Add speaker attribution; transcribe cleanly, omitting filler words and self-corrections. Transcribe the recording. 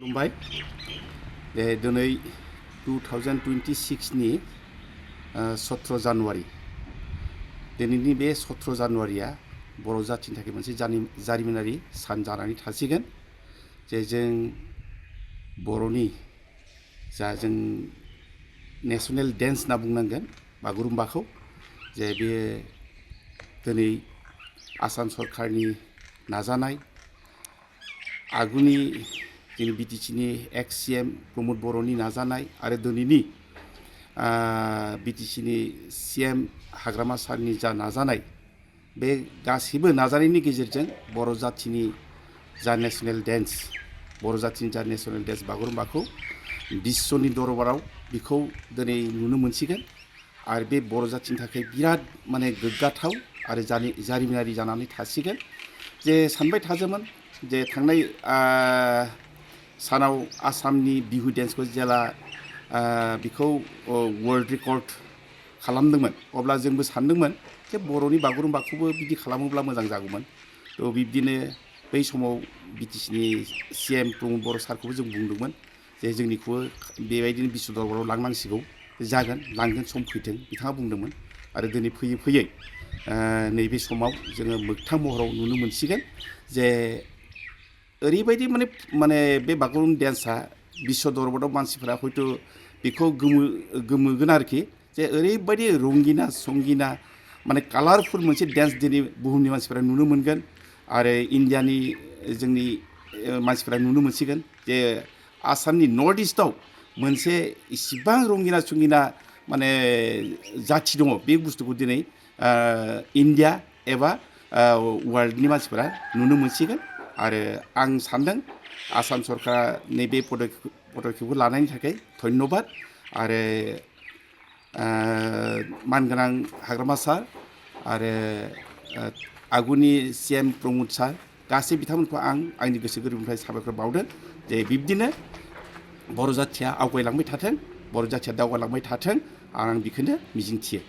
Speaker 1: खुलुमबाय दिनै 2026 नि 17 जानुवारि दिनैनि बे 17 जानुवारिया बर' जाथिनि थाखाय मोनसे जारिमिनारि सान जानानै थासिगोन जे जों बर'नि जा जों नेशनेल डेन्स होनना बुंनांगोन बागुरुम्बाखौ जे बे दिनै आसाम सरकारनि नाजानाय आगुनि जोंनि बिटिसिनि एक्स सिएम प्रमद बर'नि नाजानाय आरो दिनैनि बिटिसिनि सिएम हाग्रामा सारनि जा नाजानाय बे गासैबो नाजानायनि गेजेरजों बर' जाथिनि जा नेशनेल डेन्स बागुरुम्बाखौ बिश्वनि दरबाराव बिखौ दिनै नुनो मोनसिगोन आरो बे बर' जाथिनि थाखाय बिराद माने गोग्गाथाव आरो जारिमिनारि जानानै थासिगोन जे सानबाय थादोंमोन जे थांनाय सानाव आसामनि बिहु डेन्सखौ जेला बिखौ वर्ल्ड रेकर्ड खालामदोंमोन अब्ला जोंबो सानदोंमोन जे बर'नि बागुरुम्बाखौबो बिदि खालामोब्ला मोजां जागौमोन थ' बिब्दिनो बै समाव बिटिसिनि सिएम प्रमद बर' सारखौबो जों बुंदोंमोन जे जोंनिखौबो बेबायदिनो बिश्व दरबाराव लांनांसिगौ जागोन लांगोन सम फैथों बिथाङा बुंदोंमोन आरो दिनै फैयै फैयै नैबे समाव जोङो मोगथां महराव नुनो मोनसिगोन जे ओरैबायदि माने बे बागुरुम डेन्सआ बिश्व दरबाराव मानसिफोरा हयथ' बेखौ गोमोगोन आरोखि जे ओरैबायदि रंगिना संगिना माने कालारफुल मोनसे डेन्स दिनै बुहुमनि मानसिफोरा नुनो मोनगोन आरो इण्डियानि जोंनि मानसिफोरा नुनो मोनसिगोन जे आसामनि नर्थ इस्टआव मोनसे इसिबां रंगिना संगिना माने जाथि दङ बे बुस्थुखौ दिनै इण्डिया एबा वर्ल्डनि मानसिफोरा नुनो मोनसिगोन आरो आं सानदों आसाम सरकारा नैबे पदक्षेपखौ लानायनि थाखाय धन्यबाद आरो मानगोनां हाग्रामा सार आरो आगुनि सिएम प्रमद सार गासै बिथांमोनखौ आं आंनि गोसो गोरबोनिफ्राय साबायखर बावदों जे बिब्दिनो बर' जाथिया आवगायलांबाय थाथों बर' जाथिया दावगालांबाय थाथों आं बेखौनो मिजिंथियो